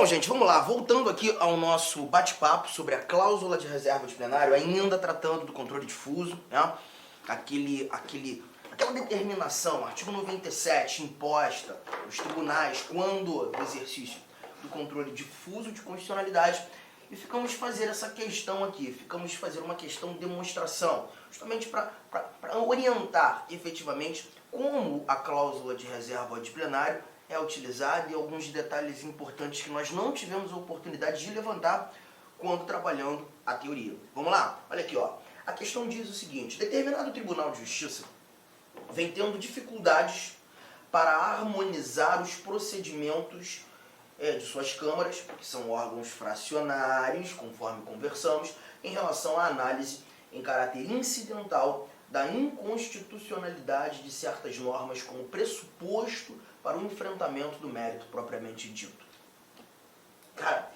Bom, gente, vamos lá. Voltando aqui ao nosso bate-papo sobre a cláusula de reserva de plenário, ainda tratando do controle difuso, né? Aquela determinação, artigo 97, imposta aos tribunais quando do exercício do controle difuso de constitucionalidade. E ficamos fazer essa questão aqui, ficamos fazer uma questão de demonstração, justamente para orientar efetivamente como a cláusula de reserva de plenário é utilizada e alguns detalhes importantes que nós não tivemos a oportunidade de levantar quando trabalhando a teoria. Vamos lá? Olha aqui, ó. A questão diz o seguinte: determinado Tribunal de Justiça vem tendo dificuldades para harmonizar os procedimentos de suas câmaras, que são órgãos fracionários, conforme conversamos, em relação à análise em caráter incidental da inconstitucionalidade de certas normas como pressuposto para o enfrentamento do mérito propriamente dito. Cara,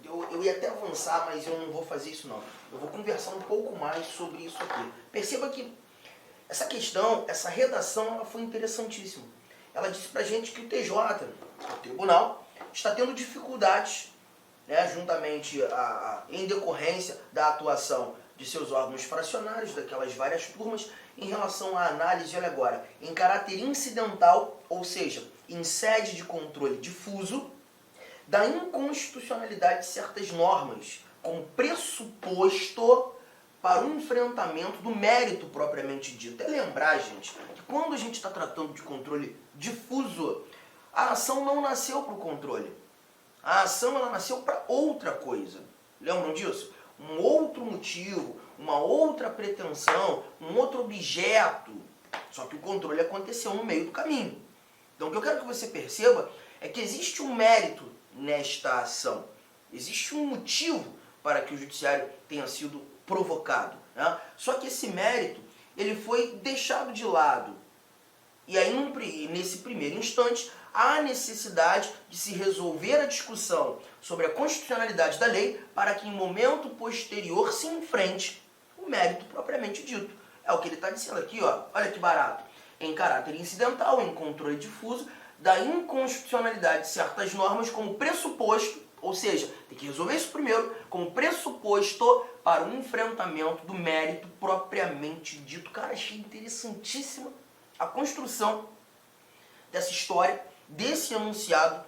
eu ia até avançar, mas eu não vou fazer isso não. Eu vou conversar um pouco mais sobre isso aqui. Perceba que essa questão, essa redação, ela foi interessantíssima. Ela disse pra gente que o TJ, o tribunal, está tendo dificuldades, né, juntamente em decorrência da atuação de seus órgãos fracionários, daquelas várias turmas, em relação à análise, olha agora, em caráter incidental, ou seja, em sede de controle difuso, da inconstitucionalidade de certas normas, como pressuposto para o enfrentamento do mérito propriamente dito. É lembrar, gente, que quando a gente está tratando de controle difuso, a ação não nasceu para o controle. A ação ela nasceu para outra coisa. Lembram disso? Um outro motivo, uma outra pretensão, um outro objeto. Só que o controle aconteceu no meio do caminho. Então o que eu quero que você perceba é que existe um mérito nesta ação. Existe um motivo para que o judiciário tenha sido provocado, né? Só que esse mérito ele foi deixado de lado. E aí, nesse primeiro instante, há necessidade de se resolver a discussão sobre a constitucionalidade da lei para que em momento posterior se enfrente o mérito propriamente dito. É o que ele está dizendo aqui, ó. Olha que barato. Em caráter incidental, em controle difuso, da inconstitucionalidade de certas normas como pressuposto, ou seja, tem que resolver isso primeiro, como pressuposto para o enfrentamento do mérito propriamente dito. Cara, achei interessantíssima a construção dessa história, desse enunciado,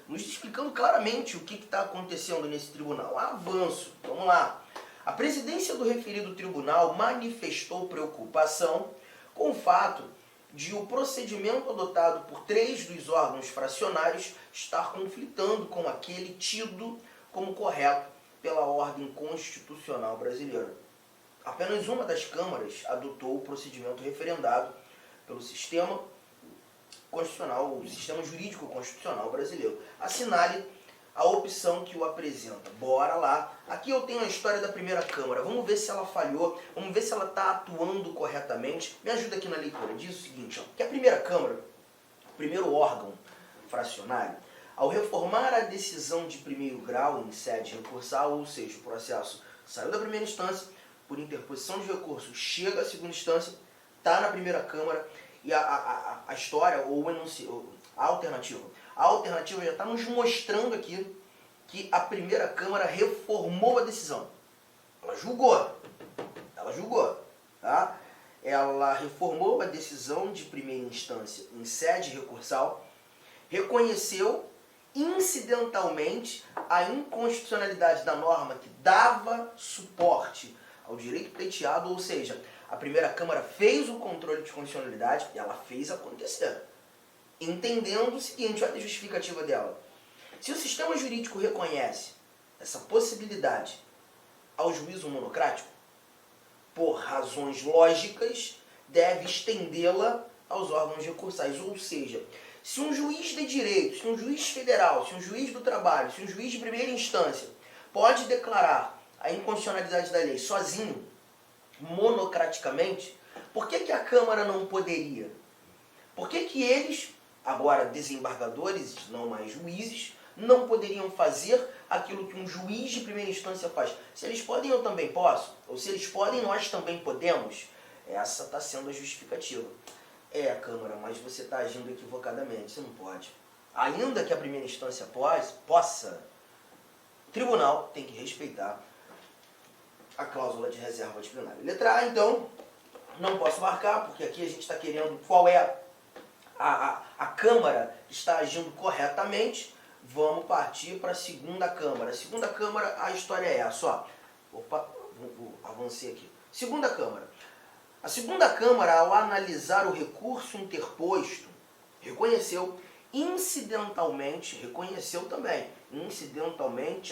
nos explicando claramente o que está acontecendo nesse tribunal. Avanço, vamos lá. A presidência do referido tribunal manifestou preocupação com o fato de o procedimento adotado por 3 dos órgãos fracionários estar conflitando com aquele tido como correto pela ordem constitucional brasileira. Apenas uma das câmaras adotou o procedimento referendado pelo sistema constitucional, o sistema jurídico constitucional brasileiro. Assinale a opção que o apresenta. Bora lá. Aqui eu tenho a história da primeira Câmara. Vamos ver se ela falhou, vamos ver se ela está atuando corretamente. Me ajuda aqui na leitura. Diz o seguinte, ó, que a primeira Câmara, o primeiro órgão fracionário, ao reformar a decisão de primeiro grau em sede recursal, ou seja, o processo saiu da primeira instância, por interposição de recurso, chega à segunda instância, está na primeira Câmara, e a história, ou a alternativa já está nos mostrando aqui que a primeira Câmara reformou a decisão. Ela julgou, tá? Ela reformou a decisão de primeira instância em sede recursal, reconheceu incidentalmente a inconstitucionalidade da norma que dava suporte ao direito pleiteado, ou seja, a primeira Câmara fez o controle de constitucionalidade e ela fez acontecer. Entendendo o seguinte, olha a justificativa dela. Se o sistema jurídico reconhece essa possibilidade ao juízo monocrático, por razões lógicas, deve estendê-la aos órgãos recursais. Ou seja, se um juiz de direito, se um juiz federal, se um juiz do trabalho, se um juiz de primeira instância pode declarar a inconstitucionalidade da lei sozinho, monocraticamente, por que a Câmara não poderia? Por que eles, agora desembargadores, não mais juízes, não poderiam fazer aquilo que um juiz de primeira instância faz? Se eles podem, eu também posso. Ou se eles podem, nós também podemos. Essa está sendo a justificativa. Câmara, mas você está agindo equivocadamente. Você não pode. ainda que a primeira instância possa, o tribunal tem que respeitar a cláusula de reserva disciplinar. Letra A, então, não posso marcar, porque aqui a gente está querendo qual é a Câmara que está agindo corretamente. Vamos partir para a segunda Câmara. A segunda Câmara, a história é essa, ó. Opa, avancei aqui. Segunda Câmara. A segunda Câmara, ao analisar o recurso interposto, reconheceu incidentalmente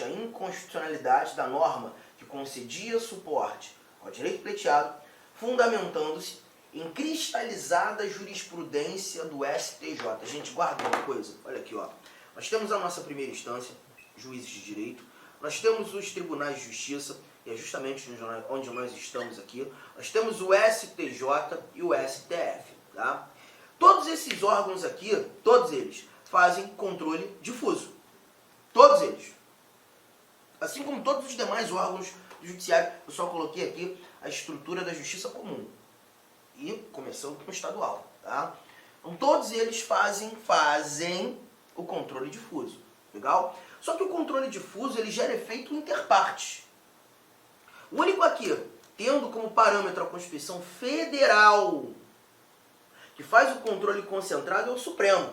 a inconstitucionalidade da norma que concedia suporte ao direito pleiteado, fundamentando-se em cristalizada jurisprudência do STJ. Gente, guarda uma coisa, olha aqui, ó. Nós temos a nossa primeira instância, juízes de direito, nós temos os tribunais de justiça, e é justamente onde nós estamos aqui, nós temos o STJ e o STF, tá? Todos esses órgãos aqui, todos eles, fazem controle difuso. Todos eles. Assim como todos os demais órgãos do judiciário, eu só coloquei aqui a estrutura da justiça comum. E começando com o estadual, tá? Então todos eles fazem o controle difuso. Legal? Só que o controle difuso, ele gera efeito interpartes. O único aqui, tendo como parâmetro a Constituição Federal, que faz o controle concentrado, é o Supremo.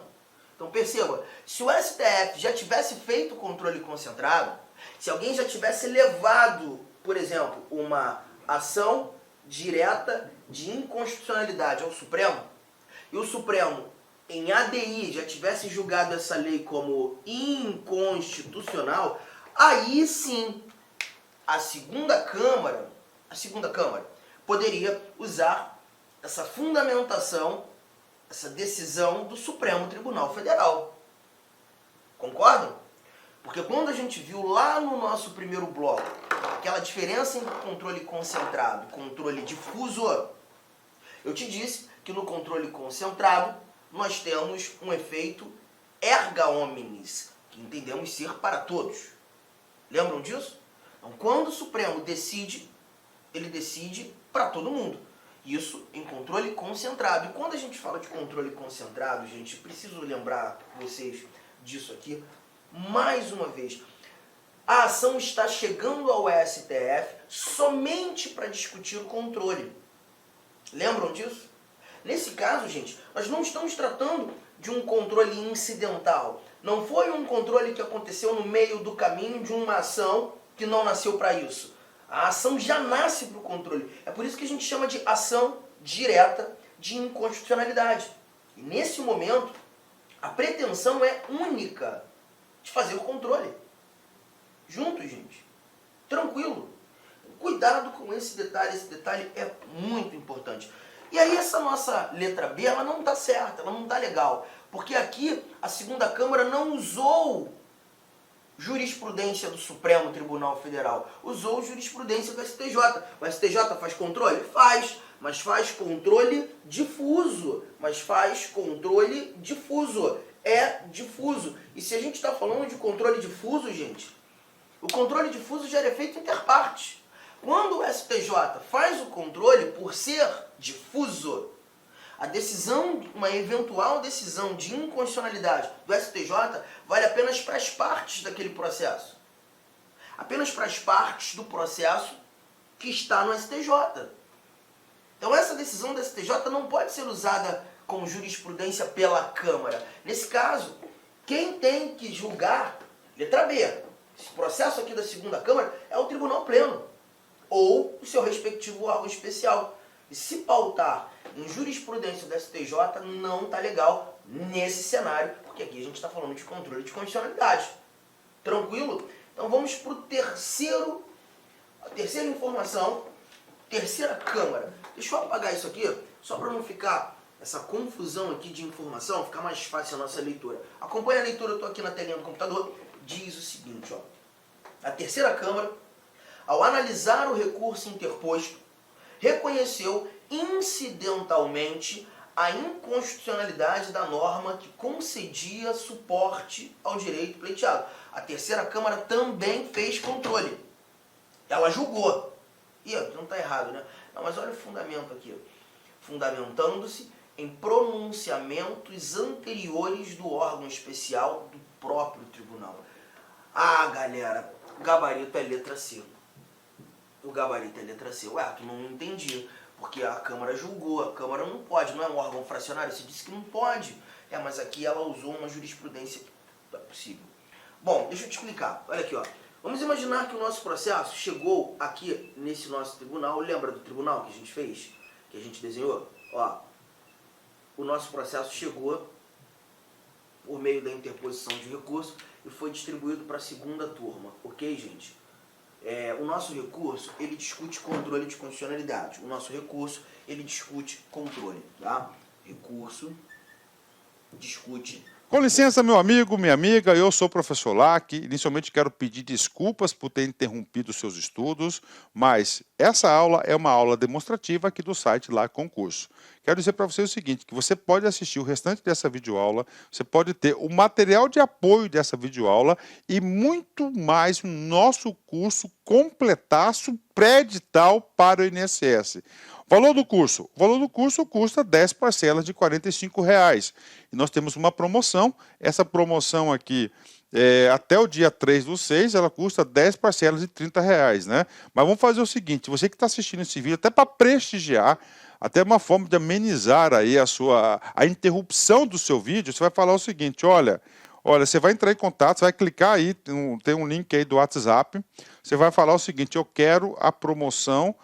Então perceba, se o STF já tivesse feito o controle concentrado, se alguém já tivesse levado, por exemplo, uma ação direta de inconstitucionalidade ao Supremo, e o Supremo, em ADI, já tivesse julgado essa lei como inconstitucional, aí sim a segunda Câmara poderia usar essa fundamentação, essa decisão do Supremo Tribunal Federal. Concordam? Porque quando a gente viu lá no nosso primeiro bloco aquela diferença entre controle concentrado e controle difuso, eu te disse que no controle concentrado nós temos um efeito erga omnes, que entendemos ser para todos. Lembram disso? Então, quando o Supremo decide, ele decide para todo mundo. Isso em controle concentrado. E quando a gente fala de controle concentrado, gente, preciso lembrar vocês disso aqui, mais uma vez. A ação está chegando ao STF somente para discutir o controle. Lembram disso? Nesse caso, gente, nós não estamos tratando de um controle incidental. Não foi um controle que aconteceu no meio do caminho de uma ação que não nasceu para isso. A ação já nasce para o controle. É por isso que a gente chama de ação direta de inconstitucionalidade. E nesse momento, a pretensão é única de fazer o controle. Juntos, gente. Tranquilo. Cuidado com esse detalhe é muito importante. E aí essa nossa letra B, ela não está certa, ela não está legal. Porque aqui a segunda Câmara não usou jurisprudência do Supremo Tribunal Federal, usou jurisprudência do STJ. O STJ faz controle? Faz, mas faz controle difuso. É difuso. E se a gente está falando de controle difuso, gente, o controle difuso gera efeito interpartes. Quando o STJ faz o controle, por ser difuso, a decisão, uma eventual decisão de inconstitucionalidade do STJ vale apenas para as partes daquele processo. Apenas para as partes do processo que está no STJ. Então essa decisão do STJ não pode ser usada como jurisprudência pela Câmara. Nesse caso, quem tem que julgar, letra B, esse processo aqui da segunda Câmara é o Tribunal Pleno ou o seu respectivo órgão especial. E se pautar em jurisprudência do STJ não está legal nesse cenário, porque aqui a gente está falando de controle de constitucionalidade. Tranquilo? Então vamos para a terceira informação, terceira Câmara. Deixa eu apagar isso aqui, só para não ficar essa confusão aqui de informação, ficar mais fácil a nossa leitura. Acompanha a leitura, eu estou aqui na telinha do computador, diz o seguinte, ó. A terceira Câmara, ao analisar o recurso interposto, reconheceu incidentalmente a inconstitucionalidade da norma que concedia suporte ao direito pleiteado. A terceira Câmara também fez controle. Ela julgou. Ih, não está errado, né? Não, mas olha o fundamento aqui. Fundamentando-se em pronunciamentos anteriores do órgão especial do próprio tribunal. Ah, galera, o gabarito é letra C. O gabarito é letra C. Ué, tu não entendi. Porque a Câmara julgou. A Câmara não pode, não é um órgão fracionário. Você disse que não pode. Mas aqui ela usou uma jurisprudência. Não é possível. Bom, deixa eu te explicar. Olha aqui, ó. Vamos imaginar que o nosso processo chegou aqui nesse nosso tribunal. Lembra do tribunal que a gente fez? Que a gente desenhou? Ó, o nosso processo chegou por meio da interposição de recurso e foi distribuído para a segunda turma. Ok, gente? O nosso recurso, ele discute controle de constitucionalidade. O nosso recurso, ele discute controle, tá? Recurso, discute. Com licença, meu amigo, minha amiga, eu sou o professor Lac. Inicialmente quero pedir desculpas por ter interrompido os seus estudos, mas essa aula é uma aula demonstrativa aqui do site Lac Concurso. Quero dizer para você o seguinte, que você pode assistir o restante dessa videoaula, você pode ter o material de apoio dessa videoaula e muito mais no nosso curso completaço pré-edital para o INSS. Valor do curso? O valor do curso custa 10 parcelas de R$ 45. E nós temos uma promoção. Essa promoção aqui, até o dia 3/6, ela custa 10 parcelas de R$ 30, né? Mas vamos fazer o seguinte, você que está assistindo esse vídeo, até para prestigiar, até uma forma de amenizar aí a interrupção do seu vídeo, você vai falar o seguinte, olha, você vai entrar em contato, você vai clicar aí, tem um link aí do WhatsApp, você vai falar o seguinte, eu quero a promoção,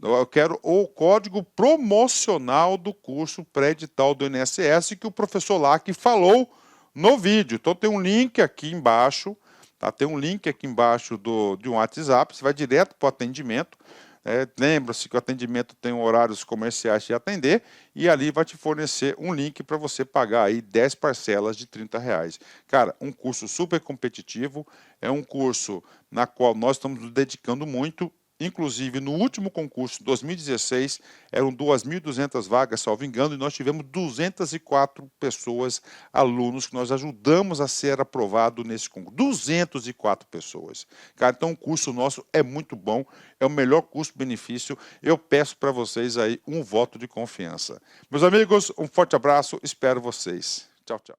eu quero o código promocional do curso pré-edital do INSS que o professor Lac falou no vídeo. Então tem um link aqui embaixo, tá? Tem um link aqui embaixo de um WhatsApp, você vai direto para o atendimento. Lembra-se que o atendimento tem horários comerciais de atender e ali vai te fornecer um link para você pagar aí 10 parcelas de R$ 30. Cara, um curso super competitivo, é um curso na qual nós estamos nos dedicando muito. Inclusive, no último concurso, 2016, eram 2.200 vagas, salvo engano, e nós tivemos 204 pessoas, alunos, que nós ajudamos a ser aprovado nesse concurso. 204 pessoas. Cara, então o curso nosso é muito bom, é o melhor custo-benefício. Eu peço para vocês aí um voto de confiança. Meus amigos, um forte abraço, espero vocês. Tchau, tchau.